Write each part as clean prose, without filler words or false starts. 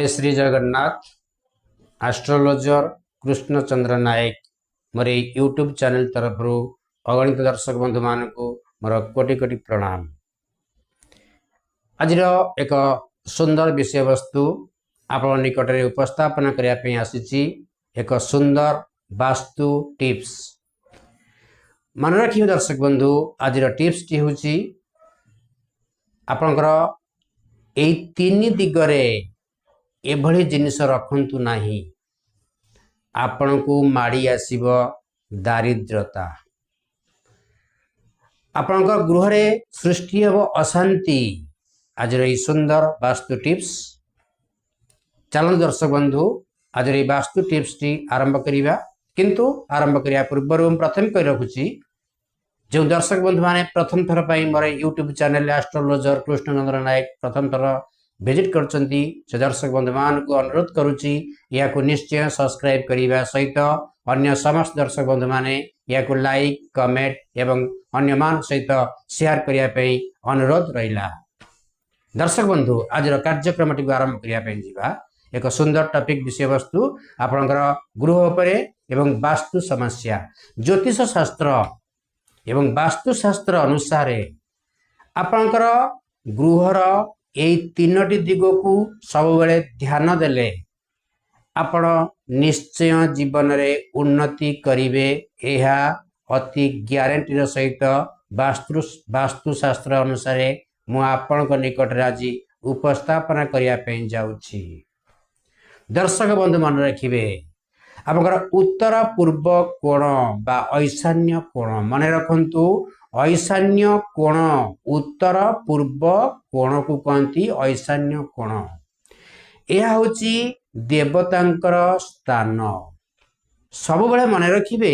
जय श्री जगन्नाथ। एस्ट्रोलोजर कृष्णचंद्र नायक मोर YouTube channel तरफ अगणित दर्शक बंधु मान मोर कोटि कोटि प्रणाम। आज एक सुंदर विषय वस्तु आप निकट में उपस्थापन करने आसी एक सुंदर वास्तु टिप्स। मन रखिए दर्शक बंधु, आज टिप्स टी हूँ आपणकर यही तीन दिगरे एभली जिनिस रखंतु नाही, आपण को माड़ी आसीब दारिद्रता, आपण गृह रे सृष्टि हेब अशांति। आज ये सुंदर वास्तु टिप्स चलन दर्शक बंधु, आज ये वास्तु टिप्स टी आरंभ करिबा। किंतु आरंभ करिया पूर्व प्रथम कहि रखुची, जो दर्शक बंधु माने प्रथम थर पई मोर यूट्यूब चैनल एस्ट्रोलोजर कृष्णचंद्र नायक प्रथम थर विजिट करचंती, से दर्शक बंधु मान को अनुरोध करुची या को निश्चय सब्सक्राइब करिबा सहित अन्य समस्त दर्शक बंधु माने या को लाइक कमेंट एवं अन्य मान सहित शेयर करिया पई अनुरोध रहिला। दर्शक बंधु, आज कार्यक्रम टी आरंभ करिया पई जीवा एक सुंदर टॉपिक विषय वस्तु आपनकर गृह उपरे एवं वास्तु समस्या। ज्योतिष शास्त्र एवं वास्तु शास्त्र अनुसार आपनकर गृहर यही तीनोटी दिग को सब बेले ध्यान देले आपण निश्चय जीवन रे उन्नति करिवे। एहा अति ग्यारंटी सहित वास्तु शास्त्र अनुसार मु आपण निकट आज उपस्थापना करिया पे जाउछि। दर्शक बंधु मन रखिबे, आपनकर उत्तर पूर्व कोण बा ईशान्य कोण मन रखंतु। ईशान्य कोण, उत्तर पूर्व कोण को कहती ईशान्य कोण। यह होची देवतांकर स्थान। सब बड़े मन रखिबे,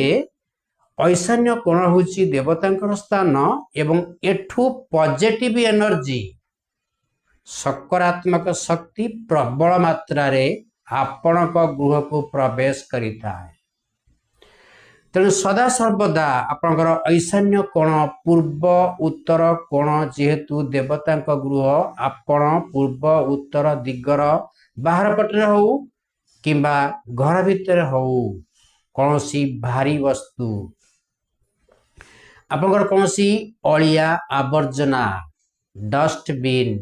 ईशान्य कोण होची देवतांकर स्थान एवं एठू पॉजिटिव एनर्जी सकारात्मक शक्ति प्रबल मात्रा रे आपणक गृह को प्रवेश करिता है। तेणु सदा सर्वदा आपणकर ईशान्य कोण, पूर्व उत्तर कोण, जेहेतु देवतांक गृह आपण पूर्व उत्तर दिगर बाहर पटरे हो किंबा घर भितर हो, कौनसी भारी वस्तु आपणकर कौनसी अलिया आवर्जना डस्टबिन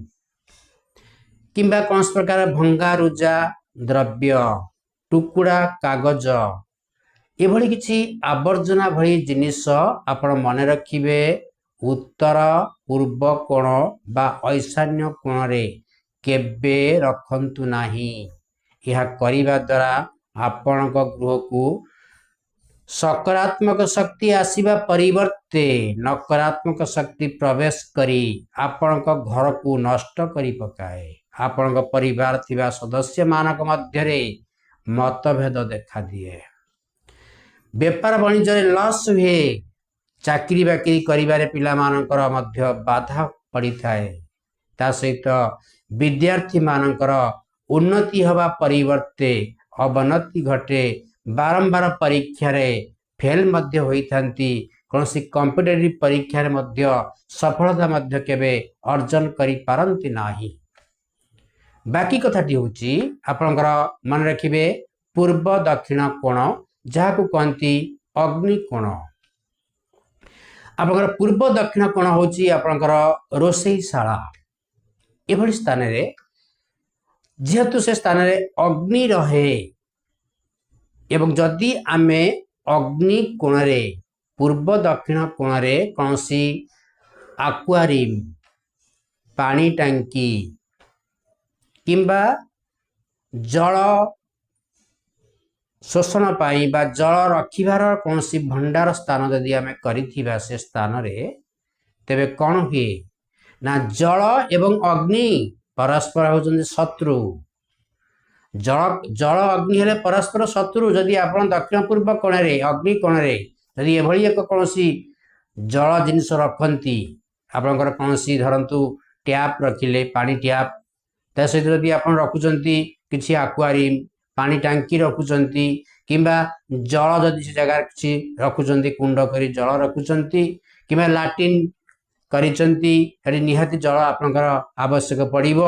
किंबा कौन प्रकार भंगारुजा द्रव्य टुकुड़ा कागज एभली किछि आवर्जना भली जिनिस आपण मन रखिबे उत्तर पूर्व कोण बा ईशान्य कोण रे केबे रखंतु नाही। यह करिबा द्वारा आपणक गृह को सकारात्मक शक्ति आसीबा परिवर्ते नकारात्मक शक्ति प्रवेश करी आपणक घर को नष्ट करी पकाए। आपणक परिवार थिबा सदस्य मानक मध्यरे मतभेद देखा दिए, व्यापार वाणिज्य लॉस हुए, चाकरी बाकरी करिबारे पिला मानकर मध्य बाधा पड़ी थाए। ता सहित विद्यार्थी मानकर उन्नति हवा परिवर्ते अवनति घटे। बारंबार परीक्षा रे फेल मध्य होई थांती, कौनसी कॉम्पिटिटिव परीक्षा रे मध्य सफलता मध्य केबे अर्जन करि पारंती नाही। बाकी कथाटी होची आपणकर मन रखिबे पूर्व दक्षिण कोण, जहाँ को कहती अग्नि कोण। आपणकर पूर्व दक्षिण कोण होची आपणकर रोषेईशाला। एभली स्थान रे जेहेतु से स्थान रे अग्नि रहे एवं जदि आमे अग्नि कोण रे पूर्व दक्षिण कोण रे कौनसी आक्वारियम पानी टांकी किंबा जल शोषण पाई बा जल रखिबार कौनसी भंडार स्थान यदि आमे करिथिबा से स्थान रे, तेबे कौन हुए ना जल एवं अग्नि परस्पर होचंदी शत्रु। जल अग्नि हेले परस्पर शत्रु। जदि आपण दक्षिण पूर्व कोण रे अग्नि कोण रे यदि एभली एक कौनसी जल जिनिस रखंती, आपणकर कौनसी धरंतु टैप रखिले पानी टैप, ता सहित यदि आपण रखुचंती किछि आक्वारियम पानी टांकी रखुचंती किंबा जल जदि से जगह किछि रखुचंती कुंड करी जल रखुचंती किंबा लाट्रिन करिचंती, एडी निहाती जल आपणकर आवश्यक पड़िबो।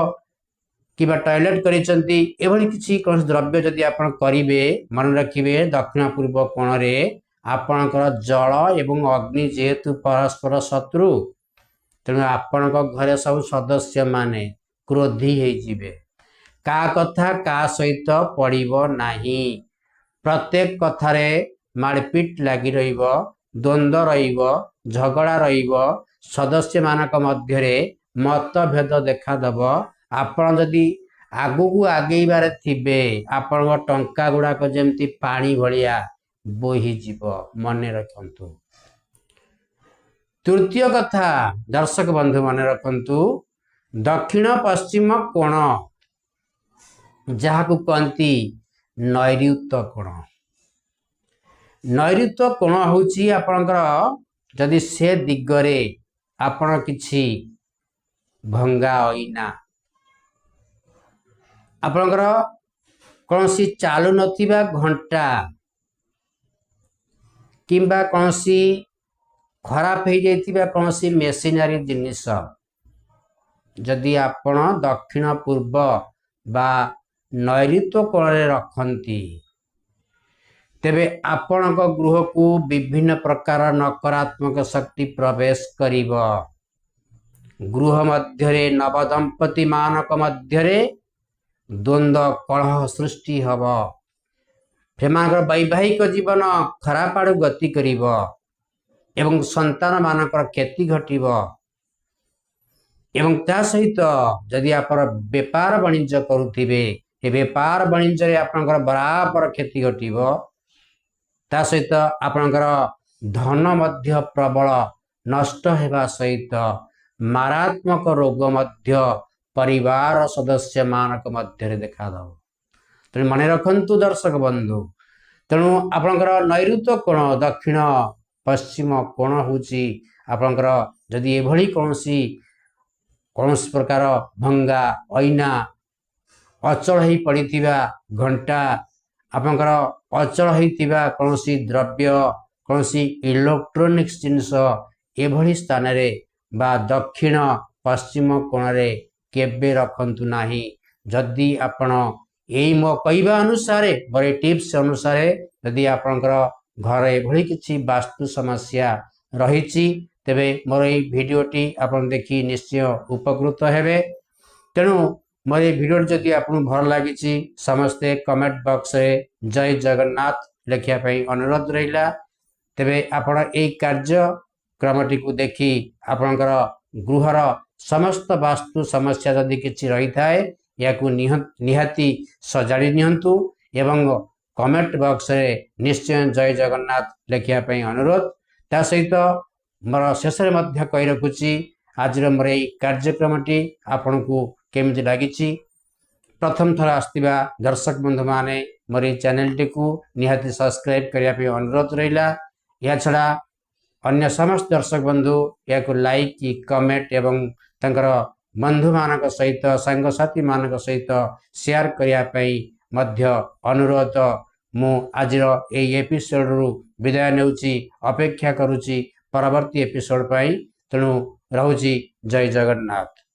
कि टॉयलेट करिसेंती एभली किछि कोन द्रव्य जदि आपण करिवे मन रखिबे दक्षिण पूर्व कोण रे आपणकर जल एवं अग्नि जेहेतु परस्पर शत्रु तेणु आपण घरे सब सदस्य माने क्रोधी हो जिवे का कथा का सहित पड़िबो नाही प्रत्येक कथारे मारपीट लगी रहिबो द्वंद्व रहिबो झगड़ा रहिबो सदस्य मानक मध्यरे मतभेद देखा दब आपण जदि आगु को आगेबारे थिबे आपण टंका गुड़ाक जेमती पानी भलिया बोही जीव मने रखंतु। तृतीय कथा दर्शक बंधु मने रखंतु दक्षिण पश्चिम कोण जहाँ को कहती नैऋत्य कोण। नैऋत्य कोण होची आपणकर जदि से दिगरे आपण किछि भंगा अइना आपणकर कौनसी चालू नथिबा घंटा किंबा कौनसी खराब हो जाइथिबा कौनसी मेसिनरी जिनिस जदि आपण दक्षिण पूर्व बा नैऋत्य कोण रे रखंती तेबे आपणक गृह को विभिन्न प्रकार नकारात्मक शक्ति प्रवेश करिब। गृह मध्यरे नवदंपति मानक मध्यरे द्वंद्व कलह सृष्टि हब सेमानकर वैवाहिक जीवन खराब आड़ गति करिब एवं संतान मानकर क्षति घटिब एवं ता सहित जदि आप व्यापार वाणिज्य करुथिबे ए व्यापार वाणिज्य आपणकर बराबर क्षति घटिब ता सहित आपणकर धन मध्य प्रबल नष्ट हेबा सहित मारात्मक रोग मध्य परिवार सदस्य मानक मध्य देखा दब। तेणु मन रखंतु दर्शक बंधु तेणु आपणकर नैऋत्य कोण दक्षिण पश्चिम कोण होची आपणकर जदि एभली कौनसी प्रकार भंगा अइना अचल ही पड़िथिबा घंटा आपणकर अचल होइथिबा कौनसी द्रव्य कौनसी इलेक्ट्रोनिक्स जिनिस एभली स्थान रे बा दक्षिण पश्चिम कोण रे केबे रखंतु नाही। जदि आपण एई मो कहवा अनुसार बड़े टिप्स अनुसार जदि आपणकर घर एभली किछि वास्तु समस्या रहिछि तेबे मोर एई भिडियोटी आपण देखि निश्चय उपकृत हेबे। तेणु मोर एई भिडियो जदि आपन भल लागिछि समस्ते कमेंट बॉक्स रे जय जगन्नाथ लिखिया पई अनुरोध रहिला। तेबे आपण एई कार्यक्रमटी को देखि आपणकर गृहर समस्त वास्तु समस्या जदि किछि रही थाए याकू निहाती सजाड़ी नियंतु एवं कमेंट बॉक्स रे निश्चय जय जगन्नाथ लिखिया पई अनुरोध। ता सहित मोर शेष रे मध्य कहि रखुछि आज मोर एई कार्यक्रमटी आपन को केमिति लागिछि प्रथम थर आस्तिबा दर्शक बंधु माने मोर एई चैनल को निहाती सब्सक्राइब करिया पे अनुरोध रहिला। या छड़ा अन्य समस्त दर्शक बंधु या को लाइक की कमेंट एवं तंकर बंधु मानक सहित संग साथी मानक सहित शेयर करिया पे मध्य अनुरोध मु आजिर एई एपिसोड रु विदाय नेउची अपेक्षा करूची परवर्ती एपिसोड पाई। तेणु रहुची जय जगन्नाथ।